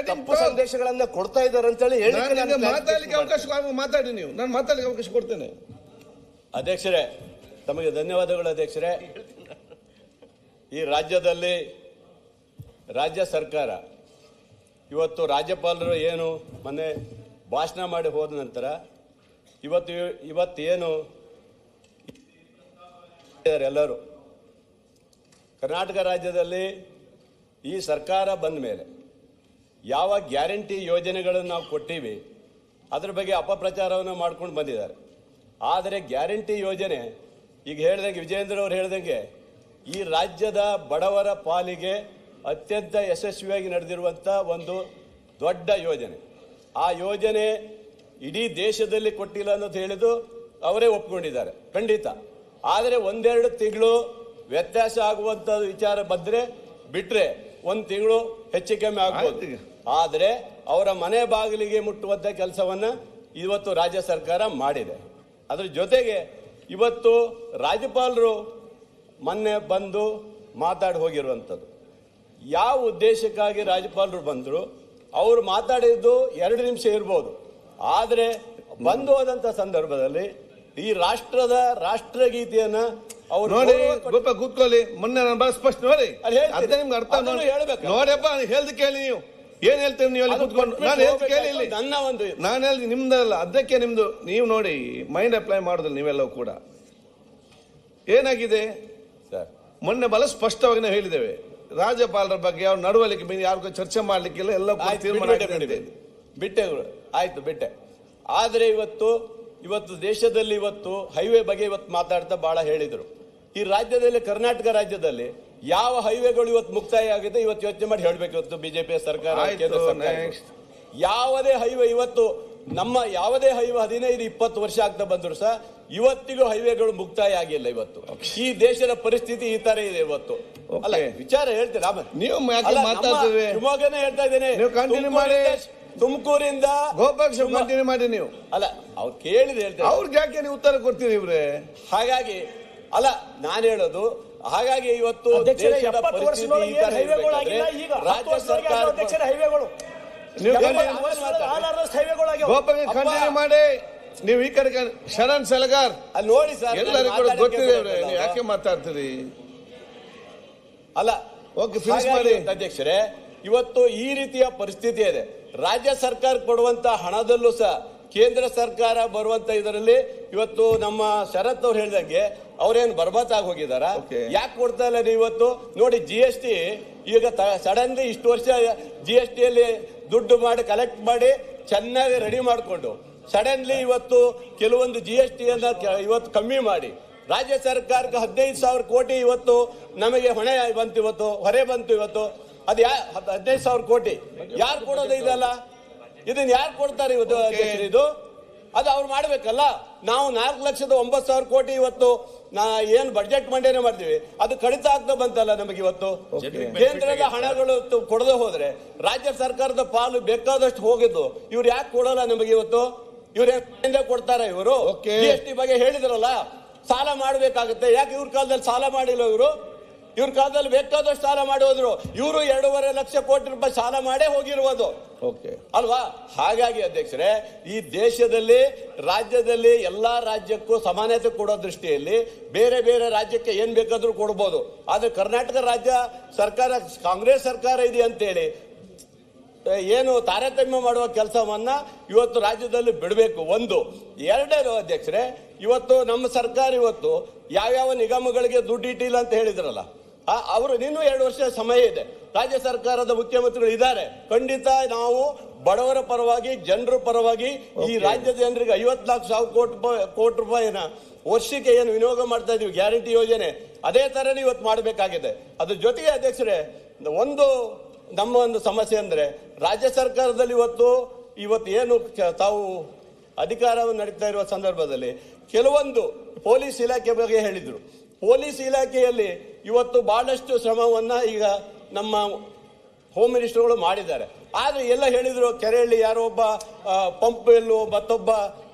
ತಪ್ಪು ಸಂದೇಶಗಳನ್ನ ಕೊಡ್ತಾ ಇದ್ದಾರೆ ಅಂತ ಹೇಳಿ ಮಾತಾಡಲಿಕ್ಕೆ ಅವಕಾಶ ಮಾತಾಡಿ. ನೀವು ನಾನು ಮಾತಾಡಲಿಕ್ಕೆ ಅವಕಾಶ ಕೊಡ್ತೇನೆ. ಅಧ್ಯಕ್ಷರೇ, ತಮಗೆ ಧನ್ಯವಾದಗಳು. ಅಧ್ಯಕ್ಷರೇ, ಈ ರಾಜ್ಯದಲ್ಲಿ ರಾಜ್ಯ ಸರ್ಕಾರ ಇವತ್ತು ರಾಜ್ಯಪಾಲರು ಏನು ಮೊನ್ನೆ ಭಾಷಣ ಮಾಡಿ ಹೋದ ನಂತರ ಇವತ್ತೇನು ಎಲ್ಲರೂ ಕರ್ನಾಟಕ ರಾಜ್ಯದಲ್ಲಿ ಈ ಸರ್ಕಾರ ಬಂದ ಮೇಲೆ ಯಾವ ಗ್ಯಾರಂಟಿ ಯೋಜನೆಗಳನ್ನು ನಾವು ಕೊಟ್ಟಿವಿ ಅದ್ರ ಬಗ್ಗೆ ಅಪಪ್ರಚಾರವನ್ನು ಮಾಡ್ಕೊಂಡು ಬಂದಿದ್ದಾರೆ. ಆದರೆ ಗ್ಯಾರಂಟಿ ಯೋಜನೆ ಈಗ ಹೇಳ್ದಂಗೆ ವಿಜಯೇಂದ್ರ ಅವರು ಹೇಳ್ದಂಗೆ ಈ ರಾಜ್ಯದ ಬಡವರ ಪಾಲಿಗೆ ಅತ್ಯಂತ ಯಶಸ್ವಿಯಾಗಿ ನಡೆದಿರುವಂಥ ಒಂದು ದೊಡ್ಡ ಯೋಜನೆ. ಆ ಯೋಜನೆ ಇಡೀ ದೇಶದಲ್ಲಿ ಕೊಟ್ಟಿಲ್ಲ ಅನ್ನೋದು ಹೇಳಿದ್ದು ಅವರೇ ಒಪ್ಕೊಂಡಿದ್ದಾರೆ, ಖಂಡಿತ. ಆದರೆ ಒಂದೆರಡು ತಿಂಗಳು ವ್ಯತ್ಯಾಸ ಆಗುವಂಥ ವಿಚಾರ ಬಂದರೆ ಬಿಟ್ಟರೆ ಒಂದು ತಿಂಗಳು ಹೆಚ್ಚು ಕಮ್ಮಿ ಆಗ್ಬೋದು. ಆದರೆ ಅವರ ಮನೆ ಬಾಗಿಲಿಗೆ ಮುಟ್ಟುವಂಥ ಕೆಲಸವನ್ನು ಇವತ್ತು ರಾಜ್ಯ ಸರ್ಕಾರ ಮಾಡಿದೆ. ಅದ್ರ ಜೊತೆಗೆ ಇವತ್ತು ರಾಜ್ಯಪಾಲರು ಮೊನ್ನೆ ಬಂದು ಮಾತಾಡಿ ಹೋಗಿರುವಂಥದ್ದು, ಯಾವ ಉದ್ದೇಶಕ್ಕಾಗಿ ರಾಜ್ಯಪಾಲರು ಬಂದರು, ಅವರು ಮಾತಾಡಿದ್ದು 2 ನಿಮಿಷ ಇರ್ಬೋದು. ಆದರೆ ಬಂದು ಹೋದಂಥ ಸಂದರ್ಭದಲ್ಲಿ ಈ ರಾಷ್ಟ್ರದ ರಾಷ್ಟ್ರಗೀತೆಯನ್ನ ಅವ್ರು ನೋಡಿ ಕೂತ್ಕೊಳ್ಳಿ. ಮೊನ್ನೆ ನಾನು ಬಹಳ ಸ್ಪಷ್ಟ ನೋಡಿ ನಿಮ್ಗೆ ಅರ್ಥ ನೋಡಪ್ಪ ಹೇಳ್ದು ಕೇಳಿ. ನೀವು ಏನ್ ಹೇಳ್ತೀರಿ? ನೀವು ಅಲ್ಲಿ ಕೂತ್ಕೊಂಡು ನಾನು ಹೇಳ್ದು ಕೇಳಿ. ನಾನು ಹೇಳ್ದು ನಿಮ್ದಲ್ಲ, ಅದಕ್ಕೆ ನಿಮ್ದು ನೀವು ನೋಡಿ ಮೈಂಡ್ ಅಪ್ಲೈ ಮಾಡುದಿಲ್ಲ ನೀವೆಲ್ಲವೂ ಕೂಡ. ಏನಾಗಿದೆ ಸರ್, ಮೊನ್ನೆ ಬಹಳ ಸ್ಪಷ್ಟವಾಗಿ ನಾವು ಹೇಳಿದ್ದೇವೆ, ರಾಜ್ಯಪಾಲರ ಬಗ್ಗೆ ಅವ್ರ ನಡವಳಿಕೆ ಯಾರಿಗೂ ಚರ್ಚೆ ಮಾಡ್ಲಿಕ್ಕಿಲ್ಲ, ಎಲ್ಲ ಬಿಟ್ಟೆ ಆಯ್ತು ಬಿಟ್ಟೆ. ಆದರೆ ಇವತ್ತು ದೇಶದಲ್ಲಿ ಹೈವೇ ಬಗ್ಗೆ ಮಾತಾಡ್ತಾ ಬಹಳ ಹೇಳಿದ್ರು. ಈ ರಾಜ್ಯದಲ್ಲಿ ಕರ್ನಾಟಕ ರಾಜ್ಯದಲ್ಲಿ ಯಾವ ಹೈವೇಗಳು ಇವತ್ತು ಮುಕ್ತಾಯ ಆಗಿದೆ ಇವತ್ತು ಯೋಚನೆ ಮಾಡಿ ಹೇಳ್ಬೇಕು. ಇವತ್ತು ಬಿಜೆಪಿ ಸರ್ಕಾರ, ಕೇಂದ್ರ ಸರ್ಕಾರ ಯಾವುದೇ ಹೈವೇ ನಮ್ಮ ಯಾವುದೇ ಹೈವೇ 15-20 ವರ್ಷ ಆಗ್ತಾ ಬಂದ್ರು ಸಹ ಇವತ್ತಿಗೂ ಹೈವೇಗಳು ಮುಕ್ತಾಯ ಆಗಿಲ್ಲ. ಇವತ್ತು ಈ ದೇಶದ ಪರಿಸ್ಥಿತಿ ಈ ತರ ಇದೆ. ಇವತ್ತು ಅಲ್ಲ ವಿಚಾರ ಹೇಳ್ತೀರಾ? ನೀವು ಶಿವಮೊಗ್ಗನೇ ಹೇಳ್ತಾ ಇದ್ದೇನೆ, ತುಮಕೂರಿಂದ ಗೋಪಾಕ್ಷ ಕಂಟಿನ್ಯೂ ಮಾಡಿ. ನೀವು ಅಲ್ಲ ಅವ್ರು ಕೇಳಿದ್ರೆ ಹೇಳ್ತಾರೆ, ಅವ್ರಿಗೆ ಯಾಕೆ ನೀವು ಉತ್ತರ ಕೊಡ್ತೀರಿ ಇವ್ರೆ? ಹಾಗಾಗಿ ಅಲ್ಲ ನಾನು ಹೇಳೋದು, ಹಾಗಾಗಿ ಇವತ್ತು ದೇಶದ ಪರಿಸ್ಥಿತಿ ಈ ತರ ರಾಜ್ಯ ಸರ್ಕಾರ ಹೈವೇಗಳು ಕಂಟಿನ್ಯೂ ಮಾಡಿ. ನೀವು ಈ ಕಡೆ ಶರಣ್ ಸಲಗಾರ್ ಅಲ್ಲಿ ನೋಡಿ ಸರ್, ಎಲ್ಲರಿಗೂ ಗೊತ್ತಿದೆ. ನೀವು ಯಾಕೆ ಮಾತಾಡ್ತೀರಿ? ಅಲ್ಲ ಓಕೆ ಫಿನಿಶ್ ಮಾಡಿ. ಅಧ್ಯಕ್ಷರೇ, ಇವತ್ತು ಈ ರೀತಿಯ ಪರಿಸ್ಥಿತಿ ಇದೆ. ರಾಜ್ಯ ಸರ್ಕಾರ ಕೊಡುವಂತ ಹಣದಲ್ಲೂ ಸಹ ಕೇಂದ್ರ ಸರ್ಕಾರ ಬರುವಂತ ಇದರಲ್ಲಿ ಇವತ್ತು ನಮ್ಮ ಶರತ್ ಅವ್ರು ಹೇಳ್ದಂಗೆ ಅವ್ರೇನು ಬರ್ಬಾತಾಗಿ ಹೋಗಿದಾರ? ಯಾಕೆ ಕೊಡ್ತಾ ಇಲ್ಲ? ನೀವು ಇವತ್ತು ನೋಡಿ GST ಈಗ ಸಡನ್ಲಿ ಇಷ್ಟು ವರ್ಷ GST ಅಲ್ಲಿ ದುಡ್ಡು ಮಾಡಿ ಕಲೆಕ್ಟ್ ಮಾಡಿ ಚೆನ್ನಾಗಿ ರೆಡಿ ಮಾಡಿಕೊಂಡು ಸಡನ್ಲಿ ಇವತ್ತು ಕೆಲವೊಂದು GST ಅನ್ನ ಇವತ್ತು ಕಮ್ಮಿ ಮಾಡಿ ರಾಜ್ಯ ಸರ್ಕಾರಕ್ಕೆ 15,000 ಕೋಟಿ ಇವತ್ತು ನಮಗೆ ಹೊಣೆ ಬಂತು, ಇವತ್ತು ಹೊರೆ ಬಂತು. ಇವತ್ತು ಅದು 15,000 ಕೋಟಿ ಯಾರು ಕೊಡೋದು? ಇದಲ್ಲ, ಇದನ್ನ ಯಾರು ಕೊಡ್ತಾರೆ ಇವತ್ತು? ಇದು ಅದು ಅವ್ರು ಮಾಡ್ಬೇಕಲ್ಲ. ನಾವು 4,09,000 ಕೋಟಿ ಇವತ್ತು ಏನು ಬಡ್ಜೆಟ್ ಮಂಡನೆ ಮಾಡ್ತೀವಿ, ಅದು ಕಡಿತ ಆಗ್ತಾ ಬಂತಲ್ಲ ನಮಗೆ. ಇವತ್ತು ಕೇಂದ್ರದ ಹಣಗಳು ಕೊಡದೆ ಹೋದ್ರೆ ರಾಜ್ಯ ಸರ್ಕಾರದ ಪಾಲು ಬೇಕಾದಷ್ಟು ಹೋಗಿದ್ದು, ಇವ್ರು ಯಾಕೆ ಕೊಡಲ್ಲ ನಮಗೆ? ಇವತ್ತು ಇವ್ರು ಕೊಡ್ತಾರೆ. ಇವರು GST ಬಗ್ಗೆ ಹೇಳಿದ್ರಲ್ಲ, ಸಾಲ ಮಾಡಬೇಕಾಗುತ್ತೆ. ಯಾಕೆ ಇವ್ರ ಕಾಲದಲ್ಲಿ ಸಾಲ ಮಾಡಿಲ್ಲ? ಇವ್ರ ಕಾಲದಲ್ಲಿ ಬೇಕಾದಷ್ಟು ಸಾಲ ಮಾಡಿ ಹೋದ್ರು. ಇವರು 2.5 ಲಕ್ಷ ಕೋಟಿ ರೂಪಾಯಿ ಸಾಲ ಮಾಡೇ ಹೋಗಿರುವುದು ಅಲ್ವಾ? ಹಾಗಾಗಿ ಅಧ್ಯಕ್ಷರೇ, ಈ ದೇಶದಲ್ಲಿ ರಾಜ್ಯದಲ್ಲಿ ಎಲ್ಲಾ ರಾಜ್ಯಕ್ಕೂ ಸಮಾನತೆ ಕೊಡೋ ದೃಷ್ಟಿಯಲ್ಲಿ ಬೇರೆ ಬೇರೆ ರಾಜ್ಯಕ್ಕೆ ಏನ್ ಬೇಕಾದ್ರೂ ಕೊಡ್ಬೋದು. ಆದ್ರೆ ಕರ್ನಾಟಕ ರಾಜ್ಯ ಸರ್ಕಾರ ಕಾಂಗ್ರೆಸ್ ಸರ್ಕಾರ ಇದೆ ಅಂತೇಳಿ ಏನು ತಾರತಮ್ಯ ಮಾಡುವ ಕೆಲಸವನ್ನ ಇವತ್ತು ರಾಜ್ಯದಲ್ಲಿ ಬಿಡಬೇಕು. ಒಂದು. ಎರಡನೇದು ಅಧ್ಯಕ್ಷರೇ, ಇವತ್ತು ನಮ್ಮ ಸರ್ಕಾರ ಇವತ್ತು ಯಾವ್ಯಾವ ನಿಗಮಗಳಿಗೆ ದುಡ್ಡು ಇಟ್ಟಿಲ್ಲ ಅಂತ ಹೇಳಿದ್ರಲ್ಲ, ಅವರು ಇನ್ನೂ 2 ವರ್ಷ ಸಮಯ ಇದೆ. ರಾಜ್ಯ ಸರ್ಕಾರದ ಮುಖ್ಯಮಂತ್ರಿಗಳು ಇದ್ದಾರೆ. ಖಂಡಿತ ನಾವು ಬಡವರ ಪರವಾಗಿ, ಜನರ ಪರವಾಗಿ, ಈ ರಾಜ್ಯದ ಜನರಿಗೆ 54,000 ಕೋಟಿ ರೂಪಾಯಿನ ವರ್ಷಕ್ಕೆ ಏನು ವಿನಿಯೋಗ ಮಾಡ್ತಾ ಇದೀವಿ ಗ್ಯಾರಂಟಿ ಯೋಜನೆ, ಅದೇ ತರನೇ ಇವತ್ತು ಮಾಡಬೇಕಾಗಿದೆ. ಅದ್ರ ಜೊತೆಗೆ ಅಧ್ಯಕ್ಷರೇ, ನಮ್ಮ ಒಂದು ಸಮಸ್ಯೆ ಅಂದ್ರೆ ರಾಜ್ಯ ಸರ್ಕಾರದಲ್ಲಿ ಇವತ್ತು ಏನು ತಾವು ಅಧಿಕಾರವನ್ನು ನಡೀತಾ ಇರುವ ಸಂದರ್ಭದಲ್ಲಿ ಕೆಲವೊಂದು ಪೊಲೀಸ್ ಇಲಾಖೆ ಬಗ್ಗೆ ಹೇಳಿದ್ರು. ಪೊಲೀಸ್ ಇಲಾಖೆಯಲ್ಲಿ ಇವತ್ತು ಬಹಳಷ್ಟು ಶ್ರಮವನ್ನ ಈಗ ನಮ್ಮ ಹೋಮ್ ಮಿನಿಸ್ಟರ್ಗಳು ಮಾಡಿದ್ದಾರೆ. ಆದ್ರೆ ಎಲ್ಲ ಹೇಳಿದ್ರು, ಕೆರೆಯಲ್ಲಿ ಯಾರೋ ಒಬ್ಬ ಪಂಪ್ ಎಲ್ಲೋ ಮತ್ತೊಬ್ಬ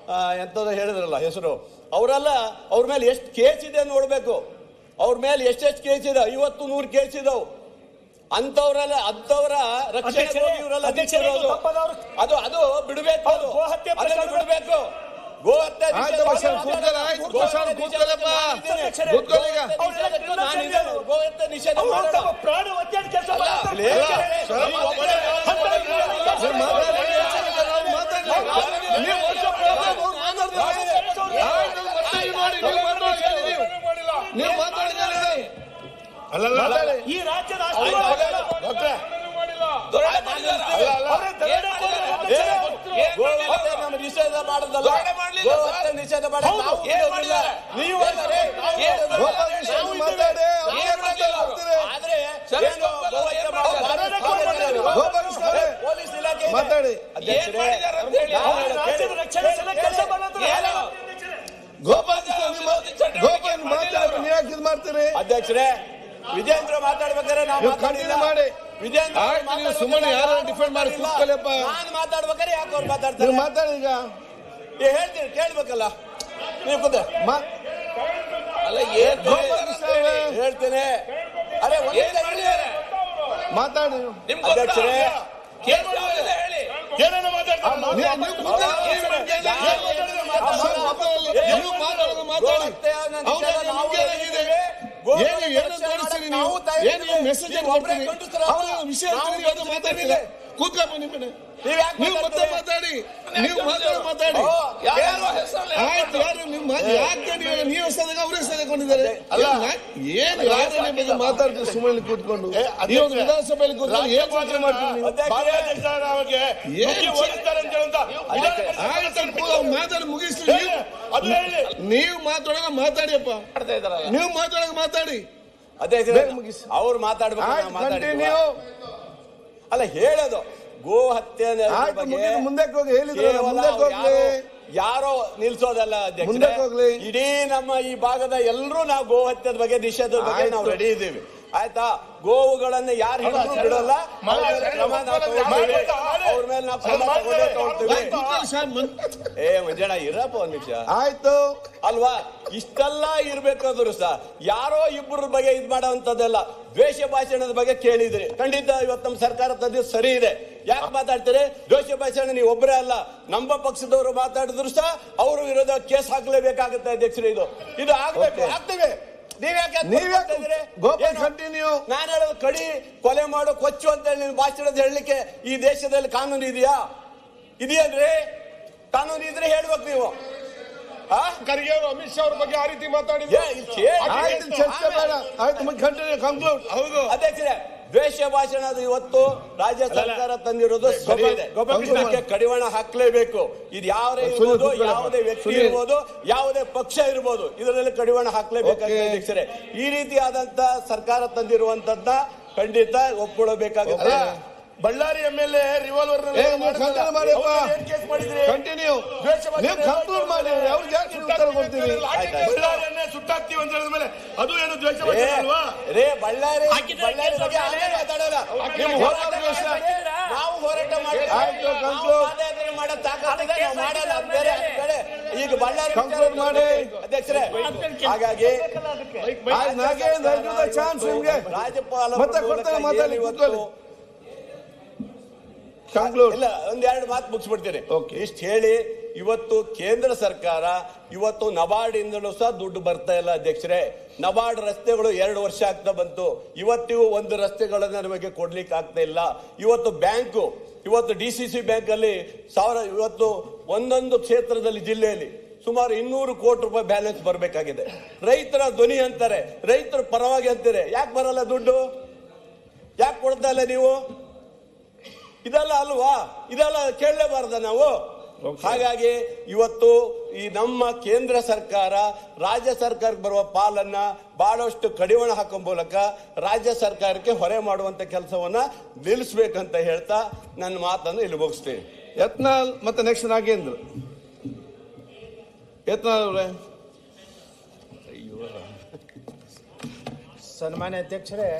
ಎಂತದ ಹೇಳಿದ್ರಲ್ಲ ಹೆಸರು, ಅವರೆಲ್ಲ ಅವ್ರ ಮೇಲೆ ಎಷ್ಟು ಕೇಸ್ ಇದೆ ನೋಡ್ಬೇಕು. ಅವ್ರ ಮೇಲೆ ಎಷ್ಟೆಷ್ಟು ಕೇಸ್ ಇದೆ, 50-100 ಕೇಸ್ ಇದಾವೆ. ಅಂತವರ ರಕ್ಷಣೆ ಇವರೆಲ್ಲ ನಿಂತಿರೋದು. ಅದು ಅದು ಬಿಡಬೇಕು, ಅದು ಅದನ್ನು ಬಿಡಬೇಕು. ಗೋಹತ್ಯೆ ನಿಷೇಧ ಪ್ರಾಣ ಹತ್ಯೆ ಕೆಲಸ ನೀವು ಮಾತಾಡಿದ್ರೆ ಈ ರಾಜ್ಯದ ನಿಷೇಧ ಮಾಡೋದಲ್ಲ, ನಿಷೇಧ ಪೊಲೀಸ್ ಇಲಾಖೆ ಮಾತಾಡಿ. ಮಾಡ್ತೀರಿ ಅಧ್ಯಕ್ಷರೇ, ವಿಜೇಂದ್ರ ಮಾತಾಡ್ಬೇಕಾದ್ರೆ ನಾವು ಮಾಡಿ ವಿಜೇಂದ್ರ ಸುಮ್ಮನೆ ಯಾರು ಡಿಫೆಂಡ್ ಮಾಡಿ ಕೂತ್ಕೊಳ್ಳಪ್ಪ. ನಾನು ಮಾತಾಡ್ಬೇಕಾದ್ರೆ ಯಾಕೆ ಅವ್ರು ಮಾತಾಡ್ತಾರೆ? ಮಾತಾಡಿ ಈಗ ಹೇಳ್ತೀನಿ, ಕೇಳ್ಬೇಕಲ್ಲ ನೀವು ಕೂತ ಅಲ್ಲ ಹೇಳ್ತೇನೆ. ಅರೆ ಮಾತಾಡಿ ಅಧ್ಯಕ್ಷರೇ, ಕೂತ್ಕಪ್ಪ ನಿಮ್ಮ ನೀವು ಮತ್ತೆ ಮಾತಾಡಿ, ನೀವು ಮಾತಾಡಿ. ಆಯ್ತು, ಯಾರು ನಿಮ್ಮ ಯಾಕೆ ನೀವು ಹೆಸರಾಗ ಅವ್ರ ಹೆಸರಾಕೊಂಡಿದ್ದಾರೆ? ಅಲ್ಲ ಏನು ಯಾರು ಬಗ್ಗೆ ಮಾತಾಡ್ತೀವಿ ಸುಮ್ಮನೆ ಕೂತ್ಕೊಂಡು? ನೀವು ವಿಧಾನಸಭೆಯಲ್ಲಿ ಕೂತ್ಕೊಂಡು ಏನ್ ಚರ್ಚೆ ಮಾಡ್ತೀವಿ? ಮಾತಾಡಿ ಮುಗಿಸ್ಲಿ. ನೀವು ಮಾತಾಡೋಣ ಮಾತಾಡಿಯಪ್ಪ, ನೀವು ಮಾತಾಡೋಣ ಮಾತಾಡಿ. ಅದೇ ಅವ್ರು ಮಾತಾಡ್ಬೇಕು. ಅಲ್ಲ ಹೇಳೋದು ಗೋ ಹತ್ಯೆ ಮುಂದಕ್ಕೆ ಹೋಗಿ ಹೇಳಿದ್ರೆ ಯಾರೋ ನಿಲ್ಸೋದಲ್ಲ ಮುಂದಕ್ಕೆ ಹೋಗ್ಲಿ. ಇಡೀ ನಮ್ಮ ಈ ಭಾಗದ ಎಲ್ಲರೂ ನಾವು ಗೋ ಹತ್ಯೆದ ಬಗ್ಗೆ ನಿಷೇಧದ ಬಗ್ಗೆ ನಾವು ರೆಡಿ ಇದ್ದೀವಿ. ಆಯ್ತಾ? ಗೋವುಗಳನ್ನ ಯಾರು ಹಿಡಿದ್ರು ಬಿಡೋಲ್ಲ, ಅವ್ರ ಮೇಲೆ ನಾವು ಕ್ರಮ ತಗೊಳ್ತೀವಿ. ಮಂಜಣ್ಣ ಇರಪ್ಪ ಒಂದ್ ನಿಮಿಷ ಆಯ್ತು ಅಲ್ವಾ? ಇಷ್ಟೆಲ್ಲ ಇರ್ಬೇಕಾದ್ರು ಸಹ ಯಾರೋ ಇಬ್ಬರ ಬಗ್ಗೆ ಇದ್ ಮಾಡೋವಂಥದ್ದೆಲ್ಲ ದ್ವೇಷ ಭಾಷಣದ ಬಗ್ಗೆ ಕೇಳಿದ್ರಿ. ಖಂಡಿತ ಇವತ್ತು ನಮ್ಮ ಸರ್ಕಾರ ತಂದಿದ್ದು ಸರಿ ಇದೆ. ಯಾಕೆ ಮಾತಾಡ್ತಾರೆ? ದ್ವೇಷ ಭಾಷಣ ನೀವು ಒಬ್ಬರೇ ಅಲ್ಲ, ನಮ್ಮ ಪಕ್ಷದವರು ಮಾತಾಡಿದ್ರು ಸಹ ಅವರು ವಿರೋಧ ಕೇಸ್ ಹಾಕ್ಲೇಬೇಕಾಗುತ್ತೆ ಅಧ್ಯಕ್ಷರೇ. ಇದು ಆಗ್ಬೇಕು, ಆಗ್ತೇವೆ. ಕಂಟಿನ್ಯೂ. ನಾನು ಹೇಳೋದು ಕಡಿ ಕೊಲೆ ಮಾಡೋ ಕೊಚ್ಚು ಅಂತ ಹೇಳಿ ಭಾಷಣದ ಹೇಳಲಿಕ್ಕೆ ಈ ದೇಶದಲ್ಲಿ ಕಾನೂನು ಇದೆಯಾ? ಇದೆಯಲ್ರಿ? ಕಾನೂನು ಇದ್ರೆ ಹೇಳ್ಬೇಕು ನೀವು. ಖರ್ಗೆ ಅವರು ಅಮಿತ್ ಶಾ ಅವ್ರ ಬಗ್ಗೆ ಆ ರೀತಿ ಮಾತಾಡಿದ್ರೆ ಅಧ್ಯಕ್ಷರೇ, ದ್ವೇಷ ಭಾಷಣ ಇವತ್ತು ರಾಜ್ಯ ಸರ್ಕಾರ ತಂದಿರೋದು ಸರಿ ಇದೆ. ಕಡಿವಾಣ ಹಾಕ್ಲೇಬೇಕು. ಇದು ಯಾರೇ ಇರ್ಬೋದು, ಯಾವುದೇ ವ್ಯಕ್ತಿ ಇರ್ಬೋದು, ಯಾವುದೇ ಪಕ್ಷ ಇರ್ಬೋದು, ಇದರಲ್ಲಿ ಕಡಿವಾಣ ಹಾಕ್ಲೇಬೇಕಾಗುತ್ತೆ ಅಧ್ಯಕ್ಷರೇ. ಈ ರೀತಿಯಾದಂತ ಸರ್ಕಾರ ತಂದಿರುವಂತದ್ನ ಖಂಡಿತ ಒಪ್ಕೊಳ್ಳಬೇಕಾಗುತ್ತೆ. ಬಳ್ಳಾರಿ MLA ರಿವಾಲ್ವರ್ ಕಂಟಿನ್ಯೂ ಬಳ್ಳಾರಿಯನ್ನೇ ಸುಟ್ಟಾಕ್ತೀವಿ ಅಂತ ಹೇಳಿದ ಮೇಲೆ ಅದು ಏನು ದ್ವೇಷ ಅಲ್ವಾ? ಬಳ್ಳಾರಿ ಮಾತಾಡೋಲ್ಲ. ನಾವು ಹೋರಾಟ ಮಾಡಿ ಮಾಡೋ ತಾಕತ್ತಿದೆ, ನಾವು ಮಾಡಲ್ಲ ಬೇರೆ ಕಡೆ. ಈಗ ಬಳ್ಳಾರಿ ಮಾಡಿ ಅಧ್ಯಕ್ಷರೇ, ಹಾಗಾಗಿ ರಾಜ್ಯಪಾಲ ಇಲ್ಲ, ಒಂದೆರಡು ಮಾತು ಮುಗಿಸ್ಬಿಡ್ತೇನೆ. ಇಷ್ಟು ಹೇಳಿ, ಇವತ್ತು ಕೇಂದ್ರ ಸರ್ಕಾರ ಇವತ್ತು ನಬಾರ್ಡ್ ಇಂದಲೂ ಸಹ ದುಡ್ಡು ಬರ್ತಾ ಇಲ್ಲ ಅಧ್ಯಕ್ಷರೇ. ನಬಾರ್ಡ್ ರಸ್ತೆಗಳು 2 ವರ್ಷ ಆಗ್ತಾ ಬಂತು, ಇವತ್ತಿಗೂ ಒಂದು ರಸ್ತೆಗಳನ್ನ ನಮಗೆ ಕೊಡ್ಲಿಕ್ಕೆ ಆಗ್ತಾ ಇಲ್ಲ. ಇವತ್ತು ಬ್ಯಾಂಕು, ಇವತ್ತು DCC ಬ್ಯಾಂಕ್ ಅಲ್ಲಿ ಇವತ್ತು ಒಂದೊಂದು ಕ್ಷೇತ್ರದಲ್ಲಿ ಜಿಲ್ಲೆಯಲ್ಲಿ ಸುಮಾರು 200 ಕೋಟಿ ರೂಪಾಯಿ ಬ್ಯಾಲೆನ್ಸ್ ಬರಬೇಕಾಗಿದೆ. ರೈತರ ಧ್ವನಿ ಅಂತಾರೆ, ರೈತರ ಪರವಾಗಿ ಅಂತಾರೆ. ಯಾಕೆ ಬರಲ್ಲ ದುಡ್ಡು? ಯಾಕೆ ಕೊಡ್ತಾ ಇಲ್ಲ ನೀವು? ಇದೆಲ್ಲ ಅಲ್ವಾ? ಇದೆಲ್ಲ ಕೇಳಲೇಬಾರ್ದ ನಾವು? ಹಾಗಾಗಿ ಇವತ್ತು ಈ ನಮ್ಮ ಕೇಂದ್ರ ಸರ್ಕಾರ ರಾಜ್ಯ ಸರ್ಕಾರಕ್ಕೆ ಬರುವ ಪಾಲನ್ನ ಬಹಳಷ್ಟು ಕಡಿವಾಣ ಹಾಕೋ ಮೂಲಕ ರಾಜ್ಯ ಸರ್ಕಾರಕ್ಕೆ ಹೊರೆ ಮಾಡುವಂತ ಕೆಲಸವನ್ನ ನಿಲ್ಲಿಸಬೇಕಂತ ಹೇಳ್ತಾ ನನ್ನ ಮಾತನ್ನು ಇಲ್ಲಿ ಮುಗಿಸ್ತೇನೆ. ಯತ್ನಾಳ್ ಮತ್ತೆ ನೆಕ್ಸ್ಟ್ ನಾಗೇಂದ್ರ. ಯತ್ನಾಳ್ ಅವರೇ. ಸನ್ಮಾನ್ಯ ಅಧ್ಯಕ್ಷರೇ,